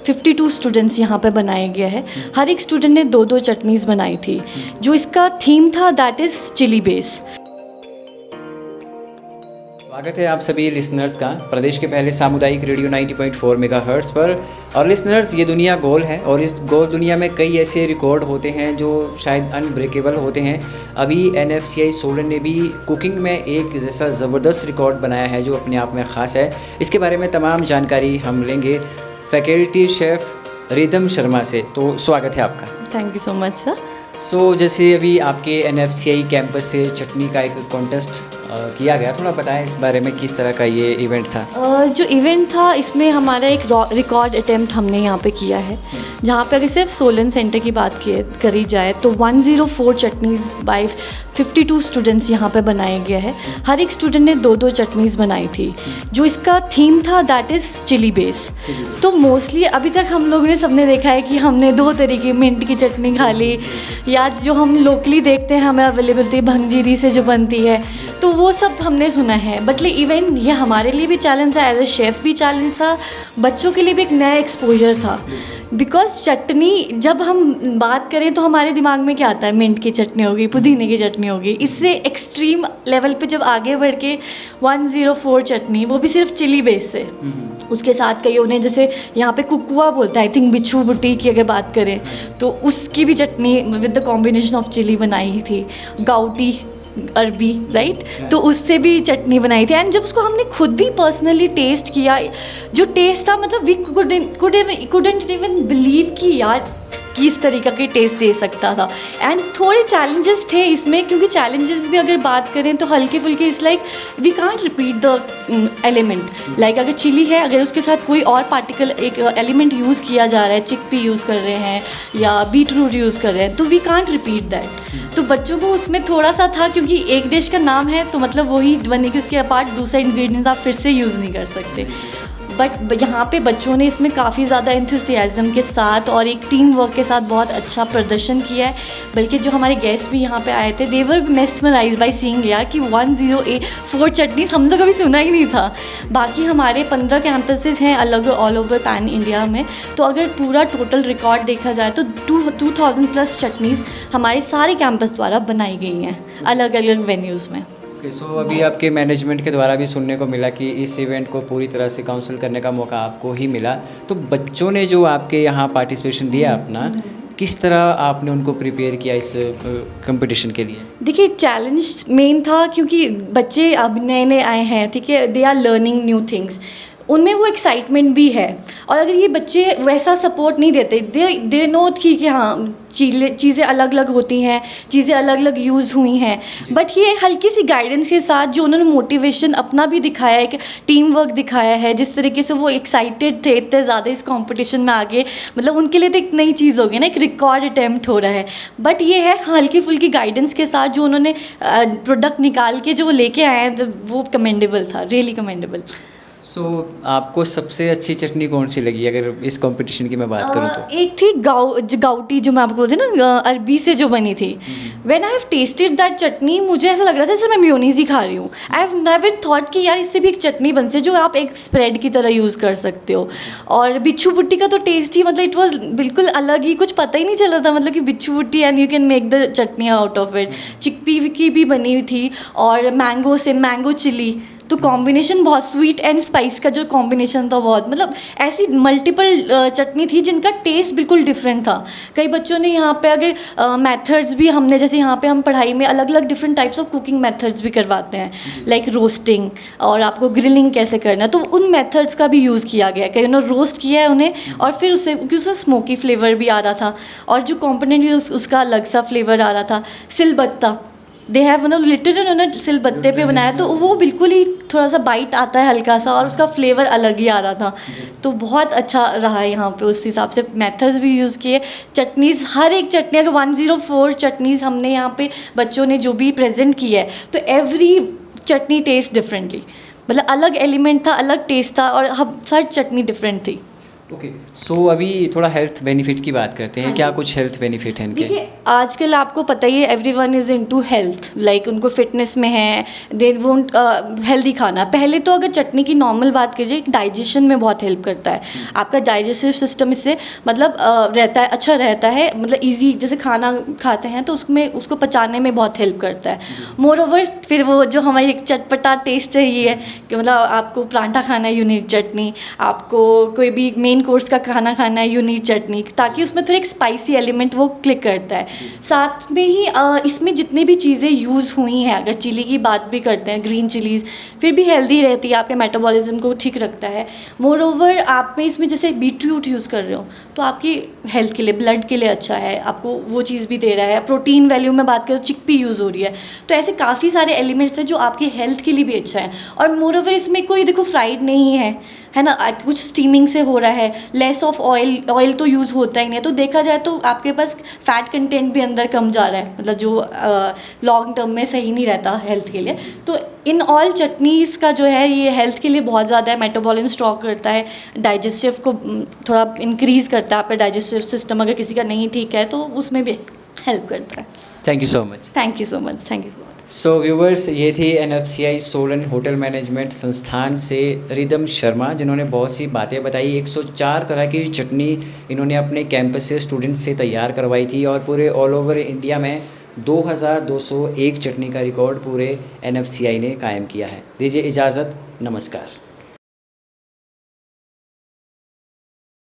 52 students यहाँ पे बनाया गया है। हर एक स्टूडेंट ने 2-2 चटनीज़ बनाई थी। जो इसका थीम था दैट इज़ चिली बेस। स्वागत है आप सभी लिसनर्स का प्रदेश के पहले सामुदायिक रेडियो 90.4 मेगाहर्ट्ज़ पर। और लिसनर्स, ये दुनिया गोल है और इस गोल दुनिया में कई ऐसे रिकॉर्ड होते हैं जो शायद अनब्रेकेबल होते हैं। अभी NFCI सोलन ने भी कुकिंग में एक जैसा ज़बरदस्त रिकॉर्ड बनाया है जो अपने आप में ख़ास है। इसके बारे में तमाम जानकारी हम लेंगे फैकल्टी शेफ़ रिदम शर्मा से। तो स्वागत है आपका। Thank you so much sir. जैसे अभी आपके NFCI कैंपस से चटनी का एक कॉन्टेस्ट किया गया, थोड़ा बताएं इस बारे में, किस तरह का ये इवेंट था? जो इवेंट था इसमें हमारा एक रिकॉर्ड अटेम्प्ट हमने यहाँ पे किया है, जहाँ पे अगर सिर्फ सोलन सेंटर की बात करी जाए तो 104 चटनीज़ बाय 52 स्टूडेंट्स यहाँ पे बनाया गया है। हर एक स्टूडेंट ने 2-2 चटनीज़ बनाई थी। जो इसका थीम था दैट इज़ चिली बेस। तो मोस्टली अभी तक हम लोगों ने सबने देखा है कि हमने 2 तरीके मिंट की चटनी खा ली, या जो हम लोकली देखते हैं हमें अवेलेबिलिटी भंगजीरी से जो बनती है, तो वो सब हमने सुना है। बट इवेंट ये हमारे लिए भी चैलेंज था, एज ए शेफ़ भी चैलेंज था, बच्चों के लिए भी एक नया एक्सपोजर था। बिकॉज चटनी जब हम बात करें तो हमारे दिमाग में क्या आता है, मिंट की चटनी होगी, पुदीने की चटनी होगी। इससे एक्सट्रीम लेवल पे जब आगे बढ़ के 104 चटनी, वो भी सिर्फ चिली बेस से, उसके साथ कईयों ने, जैसे यहाँ पे कुकुआ बोलता है, आई थिंक बिच्छू बुट्टी की अगर बात करें तो उसकी भी chutney with the combination of chilli बनाई थी। गाउटी अरबी, राइट, तो उससे भी चटनी बनाई थी। एंड जब उसको हमने खुद भी पर्सनली टेस्ट किया, जो टेस्ट था, मतलब वी कुडंट इवन बिलीव कि यार किस तरीक़ा के टेस्ट दे सकता था। एंड थोड़े चैलेंजेस थे इसमें, क्योंकि चैलेंजेस भी अगर बात करें तो हल्के फुल्के, इस like we can't repeat the element. Like अगर चिली है, अगर उसके साथ कोई और पार्टिकल एक एलिमेंट यूज़ किया जा रहा है, चिकपी यूज़ कर रहे हैं या बीट रूट यूज़ कर रहे हैं, तो वी कांट रिपीट दैट। तो बच्चों को उसमें थोड़ा सा था, क्योंकि एक डिश का नाम है तो मतलब वही बनेगी, उसके अपार्ट दूसरा इंग्रेडिएंट्स आप फिर से यूज़ नहीं कर सकते। बट यहाँ पे बच्चों ने इसमें काफ़ी ज़्यादा एंथुसियाज़म के साथ और एक टीम वर्क के साथ बहुत अच्छा प्रदर्शन किया है। बल्कि जो हमारे गेस्ट भी यहाँ पे आए थे, दे वर मेस्मराइज्ड बाय सीइंग यार कि 104 चटनीज हम तो कभी सुना ही नहीं था। बाकी हमारे 15 कैंपसेस हैं अलग ऑल ओवर पैन इंडिया में, तो अगर पूरा टोटल रिकॉर्ड देखा जाए तो 2000+ चटनीज़ हमारे सारे कैंपस द्वारा बनाई गई हैं अलग अलग वेन्यूज़ में। अभी आपके मैनेजमेंट के द्वारा भी सुनने को मिला कि इस इवेंट को पूरी तरह से काउंसिल करने का मौका आपको ही मिला। तो बच्चों ने जो आपके यहाँ पार्टिसिपेशन दिया अपना, किस तरह आपने उनको प्रिपेयर किया इस कंपटीशन के लिए? देखिए, चैलेंज मेन था क्योंकि बच्चे अब नए नए आए हैं, ठीक है, they are learning new things, उनमें वो एक्साइटमेंट भी है। और अगर ये बच्चे वैसा सपोर्ट नहीं देते, दे नो कि हाँ चीज़ें अलग अलग होती हैं, चीज़ें अलग अलग यूज़ हुई हैं, बट ये हल्की सी गाइडेंस के साथ जो उन्होंने मोटिवेशन अपना भी दिखाया है, टीम वर्क दिखाया है, जिस तरीके से वो एक्साइटेड थे इतने ज़्यादा इस कंपटीशन में आगे, मतलब उनके लिए तो एक नई चीज़ होगी ना, एक रिकॉर्ड अटैम्प्ट हो रहा है। बट ये है हल्की फुल्की गाइडेंस के साथ जो उन्होंने प्रोडक्ट निकाल के जो वो लेके आए हैं, तो वो कमेंडेबल था, रियली कमेंडेबल। आपको सबसे अच्छी चटनी कौन सी लगी अगर इस कंपटीशन की मैं बात करूँ तो? एक थी गाउटी, जो मैं आपको बोलती ना, अरबी से जो बनी थी। When I have tested that chutney, मुझे ऐसा लग रहा था जैसे मैं मेयोनीज़ ही खा रही हूँ। आई हैव नेवर थॉट कि यार इससे भी एक चटनी बन से जो आप एक स्प्रेड की तरह यूज़ कर सकते हो। और बिच्छू बुट्टी का तो टेस्ट ही, मतलब इट वॉज बिल्कुल अलग ही, कुछ पता ही नहीं चल रहा था, मतलब कि बिच्छू बुट्टी and you can make the chutney out of it. Chickpea की भी बनी हुई थी, और मैंगो से मैंगो चिली, तो कॉम्बिनेशन बहुत स्वीट एंड स्पाइस का जो कॉम्बिनेशन था, बहुत मतलब ऐसी मल्टीपल चटनी थी जिनका टेस्ट बिल्कुल डिफरेंट था। कई बच्चों ने यहाँ पे अगर मेथड्स भी हमने, जैसे यहाँ पे हम पढ़ाई में अलग अलग different types of cooking methods भी करवाते हैं, लाइक रोस्टिंग और आपको ग्रिलिंग कैसे करना है, तो उन मेथड्स का भी यूज़ किया गया है। कई उन्होंने रोस्ट किया है उन्हें, और फिर उससे स्मोकी फ्लेवर भी आ रहा था, और जो कॉम्पोनेंट भी उसका अलग सा फ्लेवर आ रहा था। सिलबत्ता दे हैव, मतलब लिटरली उन्होंने सिलबत्ते पे बनाया, तो वो बिल्कुल ही थोड़ा सा बाइट आता है हल्का सा, और उसका फ्लेवर अलग ही आ रहा था। तो बहुत अच्छा रहा यहाँ पे, उस हिसाब से मेथड्स भी यूज़ किए। चटनीज़, हर एक चटनी, अगर 104 चटनीज़ हमने यहाँ पे बच्चों ने जो भी प्रेजेंट की है, तो एवरी चटनी टेस्ट डिफरेंटली, मतलब अलग एलिमेंट था, अलग टेस्ट था, और हर चटनी डिफरेंट थी। ओके, सो अभी थोड़ा हेल्थ बेनिफिट की बात करते हैं। क्या कुछ हेल्थ बेनिफिट हैं इनके? देखिए आजकल आपको पता ही है everyone is into health, like उनको फिटनेस में है, दे वोंट हेल्दी खाना। पहले तो अगर चटनी की नॉर्मल बात कीजिए, डाइजेशन में बहुत हेल्प करता है। आपका डाइजेस्टिव सिस्टम इससे मतलब रहता है, अच्छा रहता है, मतलब इजी, जैसे खाना खाते हैं तो उसमें उसको पचाने में बहुत हेल्प करता है। मोर ओवर फिर वो जो हमारी एक चटपटा टेस्ट चाहिए कि मतलब आपको पराठा खाना है, यू नीड चटनी। आपको कोई भी मेन कोर्स का खाना खाना है, यू नीड चटनी, ताकि उसमें थोड़ा एक स्पाइसी एलिमेंट वो क्लिक करता है। साथ में ही इसमें जितनी भी चीज़ें यूज़ हुई हैं, अगर चिली की बात भी करते हैं, ग्रीन चिलीज़ फिर भी हेल्दी रहती है, आपके मेटाबॉलिज्म को ठीक रखता है। मोर ओवर आप में इसमें जैसे बीटरूट यूज़ कर रहे हो तो आपकी हेल्थ के लिए, ब्लड के लिए अच्छा है, आपको वो चीज़ भी दे रहा है। प्रोटीन वैल्यू में बात करें तो चिकपी यूज़ हो रही है। तो ऐसे काफ़ी सारे एलिमेंट्स हैं जो आपकी हेल्थ के लिए भी अच्छा है। और मोर ओवर इसमें कोई देखो फ्राइड नहीं है ना, कुछ स्टीमिंग से हो रहा है, लेस ऑफ ऑयल, ऑयल तो यूज़ होता ही नहीं है। तो देखा जाए तो आपके पास फैट कंटेंट भी अंदर कम जा रहा है, मतलब जो लॉन्ग टर्म में सही नहीं रहता हेल्थ के लिए। तो इन ऑल चटनीज़ का जो है ये हेल्थ के लिए बहुत ज़्यादा है, मेटाबॉलिज्म स्ट्रॉक करता है, डाइजेस्टिव को थोड़ा इंक्रीज़ करता है। आपका डाइजेस्टिव सिस्टम अगर किसी का नहीं ठीक है तो उसमें भी हेल्प करता है। Thank you so much. Thank you so much, thank you so much. So viewers, ये थी NFCI सोलन होटल मैनेजमेंट संस्थान से रिदम शर्मा, जिन्होंने बहुत सी बातें बताई। 104 तरह की चटनी इन्होंने अपने कैंपस से स्टूडेंट्स से तैयार करवाई थी और पूरे ऑल ओवर इंडिया में 2201 चटनी का रिकॉर्ड पूरे NFCI ने कायम किया है। दीजिए इजाज़त, नमस्कार।